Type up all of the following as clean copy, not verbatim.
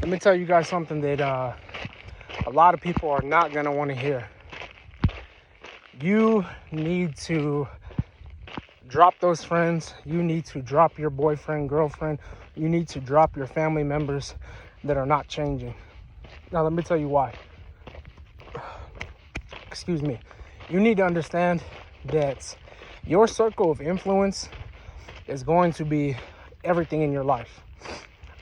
Let me tell you guys something that a lot of people are not going to want to hear. You need to drop those friends. You need to drop your boyfriend, girlfriend. You need to drop your family members that are not changing. Now, let me tell you why. Excuse me. You need to understand that your circle of influence is going to be everything in your life.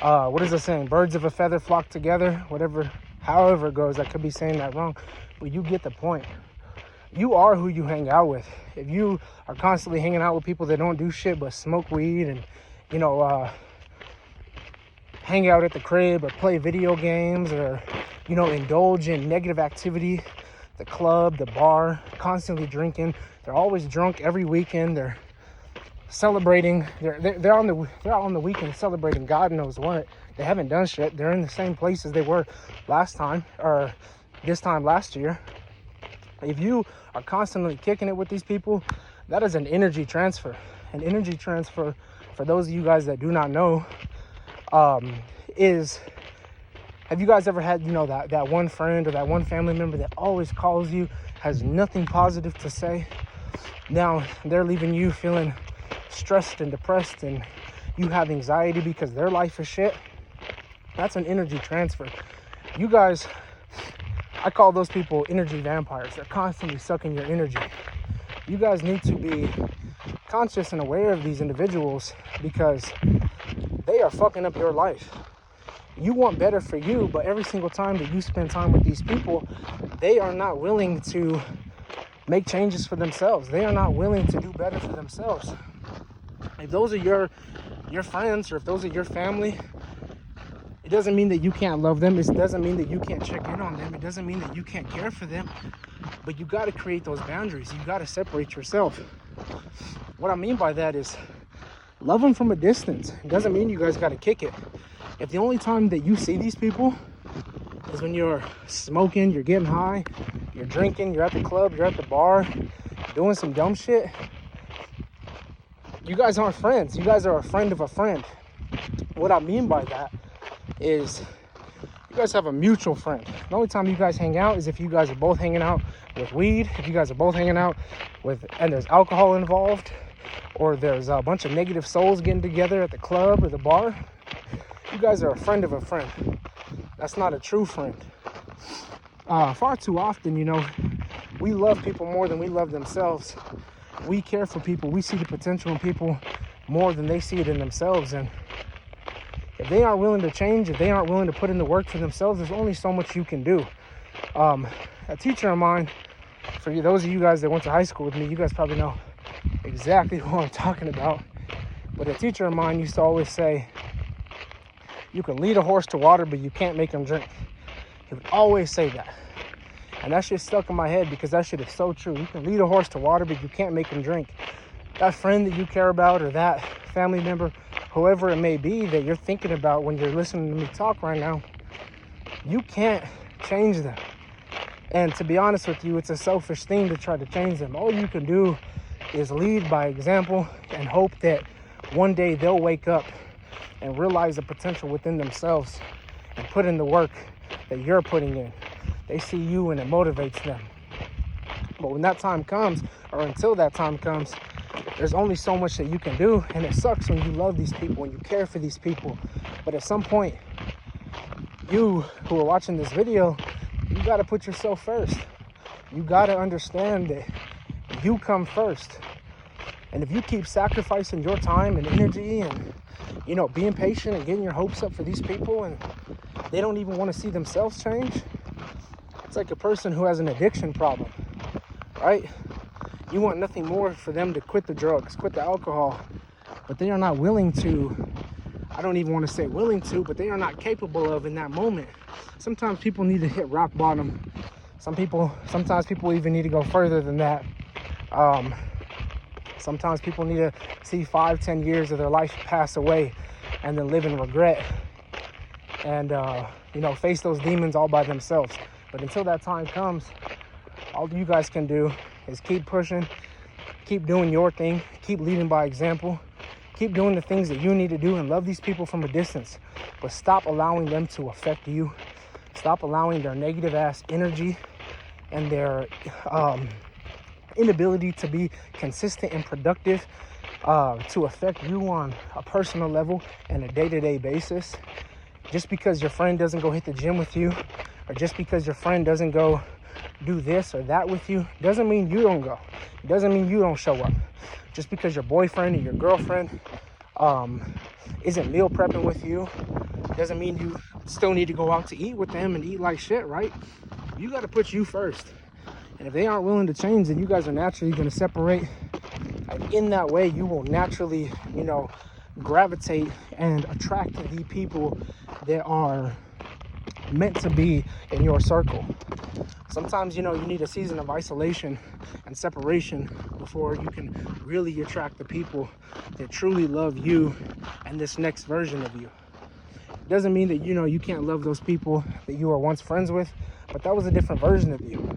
What is the saying? Birds of a feather flock together. Whatever, however it goes. I could be saying that wrong, but you get the point. You are who you hang out with. If you are constantly hanging out with people that don't do shit but smoke weed and, hang out at the crib or play video games or, indulge in negative activity, the club, the bar, constantly drinking. They're always drunk every weekend. They're celebrating. They're on the weekend celebrating God knows what. They haven't done shit. They're in the same places they were last time or this time last year. If you are constantly kicking it with these people, that is an energy transfer. An energy transfer, for those of you guys that do not know, is, have you guys ever had, that one friend or that one family member that always calls you, has nothing positive to say? Now they're leaving you feeling stressed and depressed, and you have anxiety because their life is shit. That's an energy transfer. You guys, I call those people energy vampires. They're constantly sucking your energy. You guys need to be conscious and aware of these individuals because they are fucking up your life. You want better for you, but every single time that you spend time with these people, they are not willing to make changes for themselves. They are not willing to do better for themselves. If those are your friends or if those are your family, it doesn't mean that you can't love them. It doesn't mean that you can't check in on them. It doesn't mean that you can't care for them. But you got to create those boundaries. You got to separate yourself. What I mean by that is love them from a distance. It doesn't mean you guys got to kick it. If the only time that you see these people is when you're smoking, you're getting high, you're drinking, you're at the club, you're at the bar, doing some dumb shit, you guys aren't friends. You guys are a friend of a friend. What I mean by that is you guys have a mutual friend. The only time you guys hang out is if you guys are both hanging out with weed, if you guys are both hanging out with, and there's alcohol involved, or there's a bunch of negative souls getting together at the club or the bar. You guys are a friend of a friend. That's not a true friend. Far too often, we love people more than we love themselves. We care for people. We see the potential in people more than they see it in themselves. And if they aren't willing to change, if they aren't willing to put in the work for themselves, there's only so much you can do. A teacher of mine, for those of you guys that went to high school with me, you guys probably know exactly who I'm talking about. But a teacher of mine used to always say, you can lead a horse to water, but you can't make him drink. He would always say that. And that shit stuck in my head because that shit is so true. You can lead a horse to water, but you can't make him drink. That friend that you care about or that family member, whoever it may be that you're thinking about when you're listening to me talk right now, you can't change them. And to be honest with you, it's a selfish thing to try to change them. All you can do is lead by example and hope that one day they'll wake up and realize the potential within themselves and put in the work that you're putting in. They see you and it motivates them. But when that time comes, or until that time comes, there's only so much that you can do. And it sucks when you love these people and you care for these people. But at some point, you who are watching this video, you got to put yourself first. You got to understand that you come first. And if you keep sacrificing your time and energy and being patient and getting your hopes up for these people and they don't even want to see themselves change, it's like a person who has an addiction problem, right? You want nothing more for them to quit the drugs, quit the alcohol, but they are not willing to. I don't even want to say willing to, but they are not capable of in that moment. Sometimes people need to hit rock bottom. Sometimes people even need to go further than that. Sometimes people need to see 5-10 years of their life pass away and then live in regret and, face those demons all by themselves. But until that time comes, all you guys can do is keep pushing, keep doing your thing, keep leading by example, Keep doing the things that you need to do and love these people from a distance, but stop allowing them to affect you. Stop allowing their negative ass energy and their inability to be consistent and productive to affect you on a personal level and a day-to-day basis. Just because your friend doesn't go hit the gym with you, or just because your friend doesn't go do this or that with you, doesn't mean you don't go. It doesn't mean you don't show up. Just because your boyfriend or your girlfriend isn't meal prepping with you, doesn't mean you still need to go out to eat with them and eat like shit, right? You got to put you first. And if they aren't willing to change, then you guys are naturally going to separate. And in that way, you will naturally, gravitate and attract the people that are meant to be in your circle. Sometimes, you need a season of isolation and separation before you can really attract the people that truly love you and this next version of you. It doesn't mean that, you can't love those people that you were once friends with, but that was a different version of you.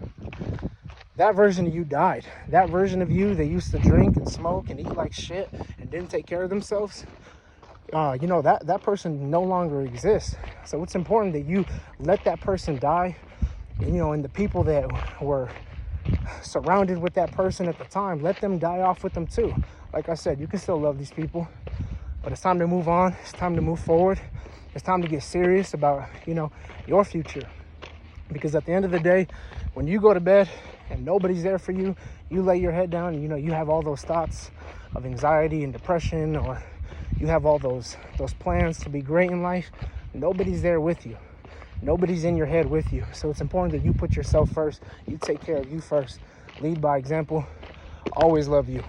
That version of you died. That version of you that used to drink and smoke and eat like shit and didn't take care of themselves, that person no longer exists. So it's important that you let that person die, and the people that were surrounded with that person at the time, let them die off with them too. Like I said, you can still love these people, but it's time to move on. It's time to move forward. It's time to get serious about, your future. Because at the end of the day, when you go to bed and nobody's there for you, you lay your head down and, you have all those thoughts of anxiety and depression, or you have all those plans to be great in life. Nobody's there with you. Nobody's in your head with you. So it's important that you put yourself first. You take care of you first. Lead by example. Always love you.